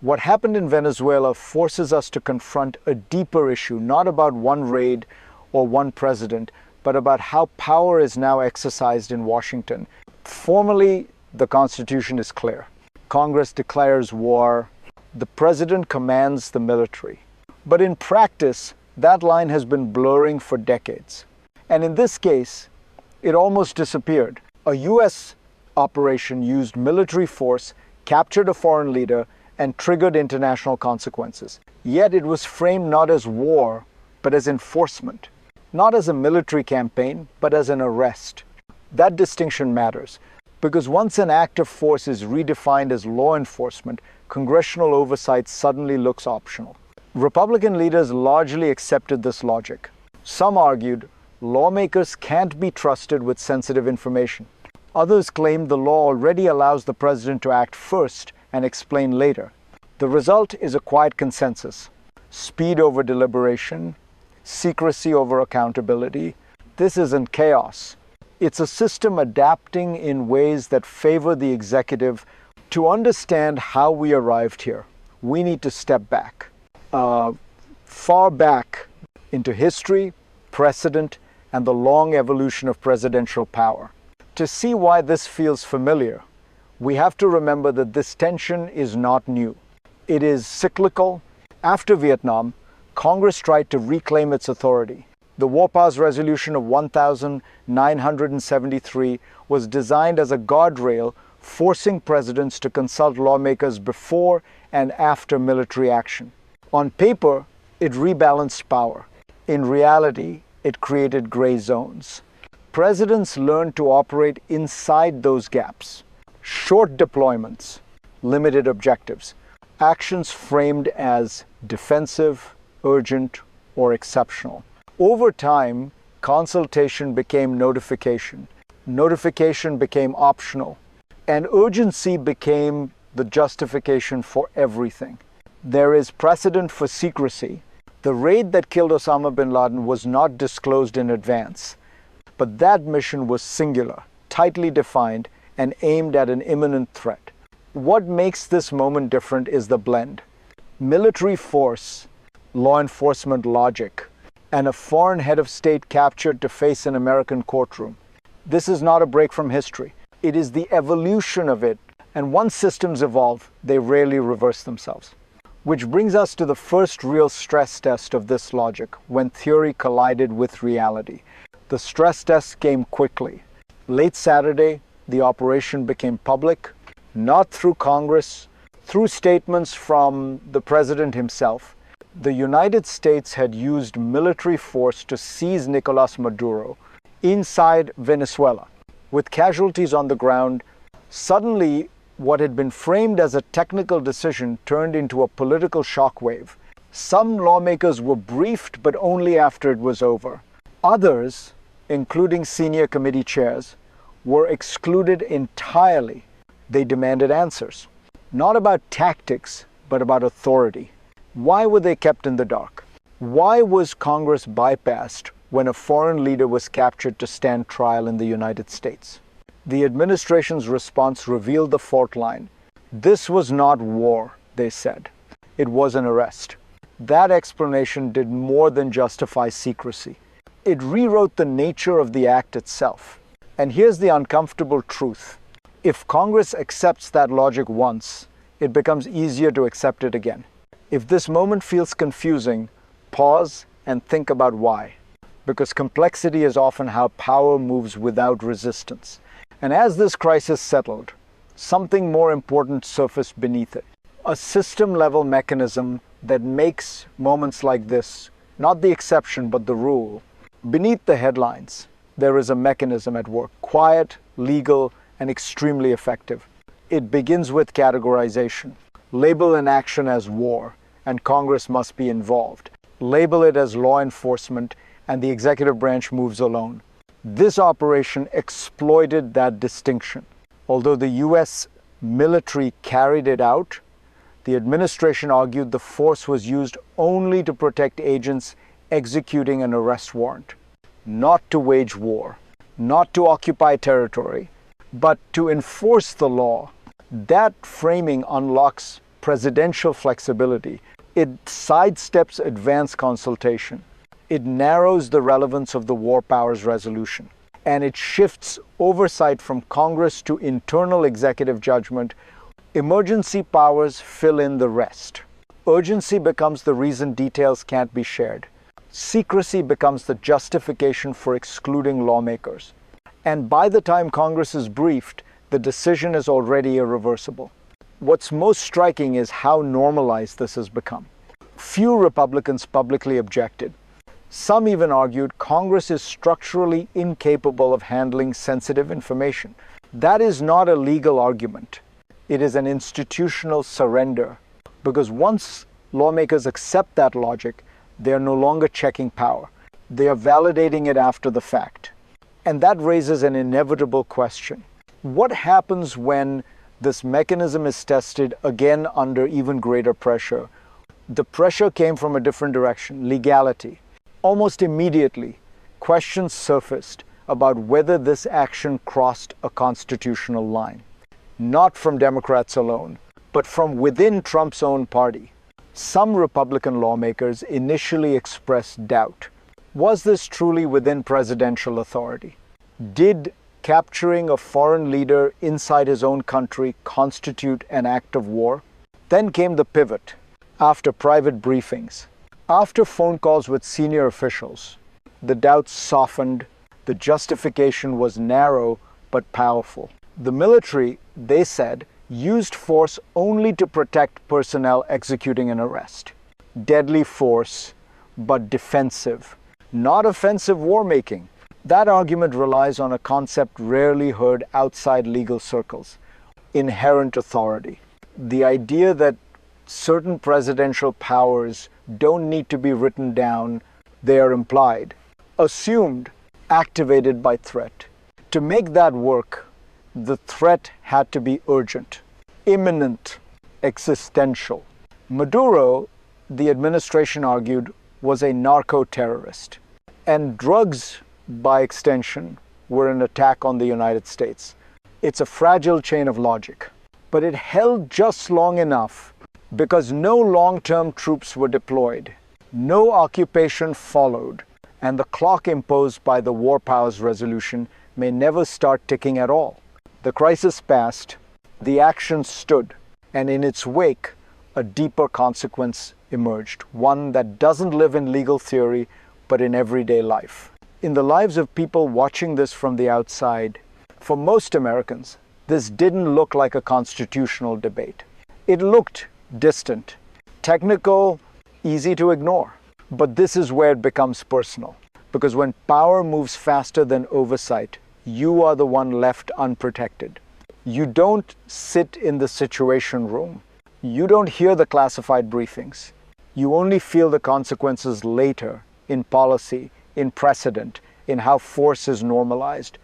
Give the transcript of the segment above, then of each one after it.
What happened in Venezuela forces us to confront a deeper issue, not about one raid or one president, but about how power is now exercised in Washington. Formally, the Constitution is clear. Congress declares war. The president commands the military. But in practice, that line has been blurring for decades. And in this case, it almost disappeared. A U.S. operation used military force, captured a foreign leader, and triggered international consequences. Yet it was framed not as war, but as enforcement. Not as a military campaign, but as an arrest. That distinction matters, because once an act of force is redefined as law enforcement, congressional oversight suddenly looks optional. Republican leaders largely accepted this logic. Some argued lawmakers can't be trusted with sensitive information. Others claimed the law already allows the president to act first and explain later. The result is a quiet consensus. Speed over deliberation, secrecy over accountability. This isn't chaos. It's a system adapting in ways that favor the executive. To understand how we arrived here, we need to step back. Far back into history, precedent, and the long evolution of presidential power. To see why this feels familiar, we have to remember that this tension is not new. It is cyclical. After Vietnam, Congress tried to reclaim its authority. The War Powers Resolution of 1973 was designed as a guardrail, forcing presidents to consult lawmakers before and after military action. On paper, it rebalanced power. In reality, it created gray zones. Presidents learned to operate inside those gaps. Short deployments, limited objectives, actions framed as defensive, urgent, or exceptional. Over time, consultation became notification. Notification became optional. And urgency became the justification for everything. There is precedent for secrecy. The raid that killed Osama bin Laden was not disclosed in advance. But that mission was singular, tightly defined, and aimed at an imminent threat. What makes this moment different is the blend. Military force, law enforcement logic, and a foreign head of state captured to face an American courtroom. This is not a break from history. It is the evolution of it, and once systems evolve, they rarely reverse themselves. Which brings us to the first real stress test of this logic, when theory collided with reality. The stress test came quickly. Late Saturday, the operation became public, not through Congress, through statements from the president himself. The United States had used military force to seize Nicolas Maduro inside Venezuela. With casualties on the ground, suddenly what had been framed as a technical decision turned into a political shockwave. Some lawmakers were briefed, but only after it was over. Others, including senior committee chairs, were excluded entirely. They demanded answers, not about tactics, but about authority. Why were they kept in the dark? Why was Congress bypassed when a foreign leader was captured to stand trial in the United States? The administration's response revealed the fault line. This was not war, they said. It was an arrest. That explanation did more than justify secrecy. It rewrote the nature of the act itself. And here's the uncomfortable truth. If Congress accepts that logic once, it becomes easier to accept it again. If this moment feels confusing, pause and think about why. Because complexity is often how power moves without resistance. And as this crisis settled, something more important surfaced beneath it. A system-level mechanism that makes moments like this not the exception but the rule. Beneath the headlines, there is a mechanism at work, quiet, legal, and extremely effective. It begins with categorization. Label an action as war, and Congress must be involved. Label it as law enforcement, and the executive branch moves alone. This operation exploited that distinction. Although the U.S. military carried it out, the administration argued the force was used only to protect agents executing an arrest warrant, not to wage war, not to occupy territory, but to enforce the law. That framing unlocks presidential flexibility, it sidesteps advanced consultation. It narrows the relevance of the war powers resolution. And it shifts oversight from Congress to internal executive judgment. Emergency powers fill in the rest. Urgency becomes the reason details can't be shared. Secrecy becomes the justification for excluding lawmakers. And by the time Congress is briefed, the decision is already irreversible. What's most striking is how normalized this has become. Few Republicans publicly objected. Some even argued Congress is structurally incapable of handling sensitive information. That is not a legal argument. It is an institutional surrender. Because once lawmakers accept that logic, they are no longer checking power. They are validating it after the fact. And that raises an inevitable question. What happens when this mechanism is tested again under even greater pressure? The pressure came from a different direction, legality. Almost immediately, questions surfaced about whether this action crossed a constitutional line. Not from Democrats alone, but from within Trump's own party. Some Republican lawmakers initially expressed doubt. Was this truly within presidential authority? Did capturing a foreign leader inside his own country constitute an act of war? Then came the pivot, after private briefings. After phone calls with senior officials, the doubts softened, the justification was narrow but powerful. The military, they said, used force only to protect personnel executing an arrest. Deadly force, but defensive, not offensive war-making. That argument relies on a concept rarely heard outside legal circles: inherent authority. The idea that certain presidential powers don't need to be written down, they are implied, assumed, activated by threat. To make that work, the threat had to be urgent, imminent, existential. Maduro, the administration argued, was a narco-terrorist. And drugs, by extension, were an attack on the United States. It's a fragile chain of logic. But it held just long enough because no long-term troops were deployed, no occupation followed, and the clock imposed by the War Powers Resolution may never start ticking at all. The crisis passed, the action stood, and in its wake, a deeper consequence emerged, one that doesn't live in legal theory, but in everyday life. In the lives of people watching this from the outside, for most Americans, this didn't look like a constitutional debate. It looked distant, technical, easy to ignore. But this is where it becomes personal. Because when power moves faster than oversight, you are the one left unprotected. You don't sit in the situation room. You don't hear the classified briefings. You only feel the consequences later in policy, in precedent, in how force is normalized.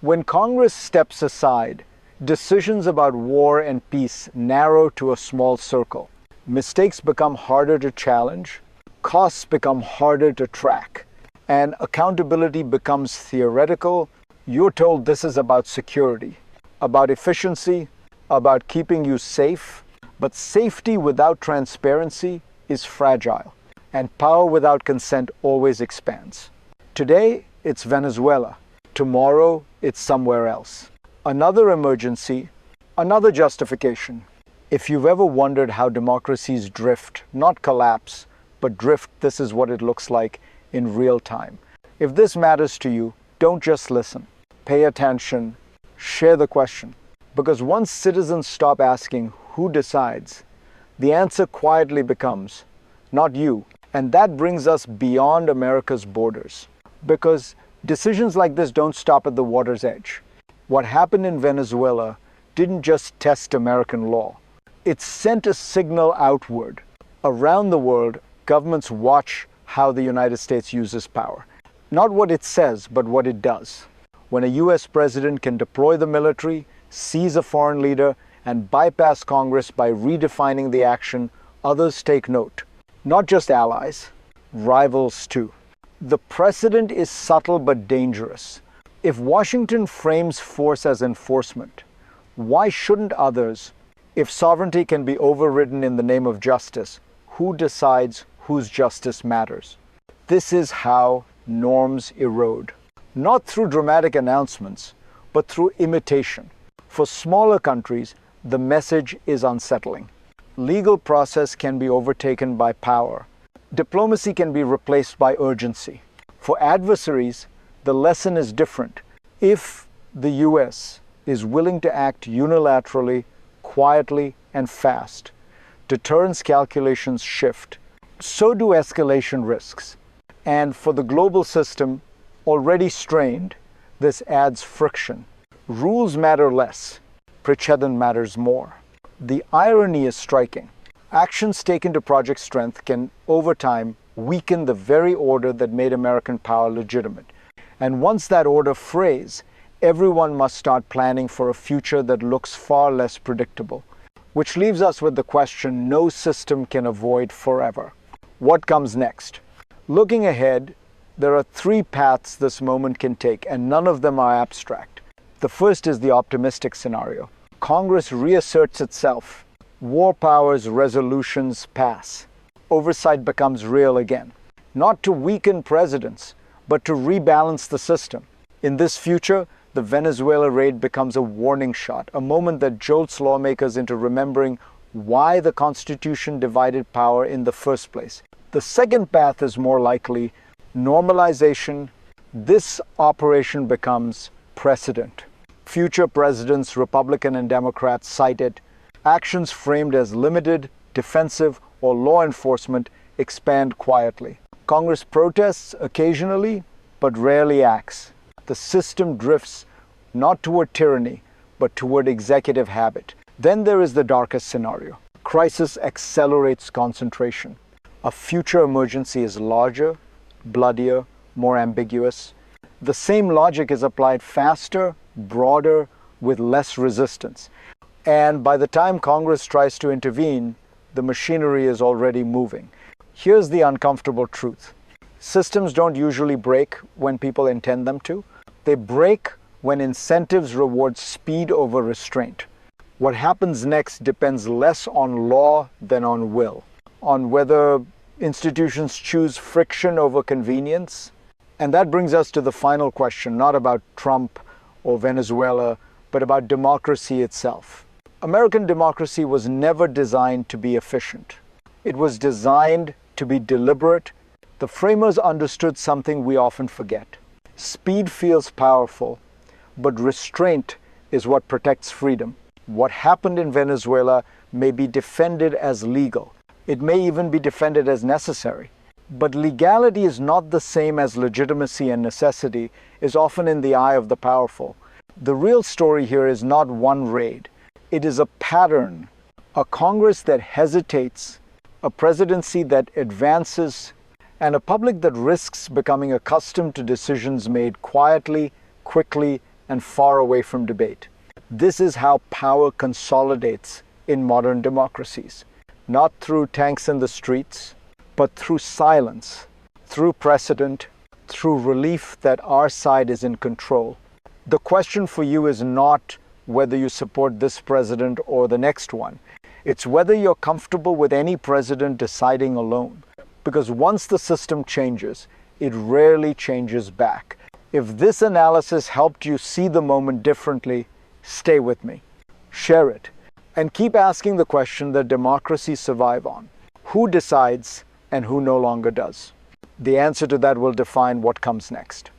When Congress steps aside, decisions about war and peace narrow to a small circle. Mistakes become harder to challenge, costs become harder to track, and accountability becomes theoretical. You're told this is about security, about efficiency, about keeping you safe. But safety without transparency is fragile, and power without consent always expands. Today, it's Venezuela. Tomorrow, it's somewhere else. Another emergency, another justification. If you've ever wondered how democracies drift, not collapse, but drift, this is what it looks like in real time. If this matters to you, don't just listen. Pay attention, share the question. Because once citizens stop asking who decides, the answer quietly becomes, not you. And that brings us beyond America's borders. Because decisions like this don't stop at the water's edge. What happened in Venezuela didn't just test American law. It sent a signal outward. Around the world, governments watch how the United States uses power. Not what it says, but what it does. When a US president can deploy the military, seize a foreign leader, and bypass Congress by redefining the action, others take note. Not just allies, rivals too. The precedent is subtle but dangerous. If Washington frames force as enforcement, why shouldn't others, If sovereignty can be overridden in the name of justice, who decides whose justice matters? This is how norms erode. Not through dramatic announcements, but through imitation. For smaller countries, the message is unsettling. Legal process can be overtaken by power. Diplomacy can be replaced by urgency. For adversaries, the lesson is different. If the US is willing to act unilaterally, quietly, and fast, deterrence calculations shift. So do escalation risks. And for the global system, already strained, this adds friction. Rules matter less. Precedent matters more. The irony is striking. Actions taken to project strength can, over time, weaken the very order that made American power legitimate. And once that order frays, everyone must start planning for a future that looks far less predictable. Which leaves us with the question no system can avoid forever. What comes next? Looking ahead, there are three paths this moment can take, and none of them are abstract. The first is the optimistic scenario. Congress reasserts itself. War powers resolutions pass. Oversight becomes real again. Not to weaken presidents, but to rebalance the system. In this future, the Venezuela raid becomes a warning shot, a moment that jolts lawmakers into remembering why the Constitution divided power in the first place. The second path is more likely normalization. This operation becomes precedent. Future presidents, Republican and Democrats, cite it. Actions framed as limited, defensive, or law enforcement expand quietly. Congress protests occasionally, but rarely acts. The system drifts not toward tyranny, but toward executive habit. Then there is the darkest scenario. Crisis accelerates concentration. A future emergency is larger, bloodier, more ambiguous. The same logic is applied faster, broader, with less resistance. And by the time Congress tries to intervene, the machinery is already moving. Here's the uncomfortable truth. Systems don't usually break when people intend them to. They break when incentives reward speed over restraint. What happens next depends less on law than on will, on whether institutions choose friction over convenience. And that brings us to the final question, not about Trump or Venezuela, but about democracy itself. American democracy was never designed to be efficient. It was designed to be deliberate. The framers understood something we often forget. Speed feels powerful, but restraint is what protects freedom. What happened in Venezuela may be defended as legal. It may even be defended as necessary. But legality is not the same as legitimacy, and necessity is often in the eye of the powerful. The real story here is not one raid. It is a pattern, a Congress that hesitates, a presidency that advances, and a public that risks becoming accustomed to decisions made quietly, quickly, and far away from debate. This is how power consolidates in modern democracies, not through tanks in the streets, but through silence, through precedent, through relief that our side is in control. The question for you is not whether you support this president or the next one. It's whether you're comfortable with any president deciding alone. Because once the system changes, it rarely changes back. If this analysis helped you see the moment differently, stay with me. Share it. And keep asking the question that democracies survive on. Who decides and who no longer does? The answer to that will define what comes next.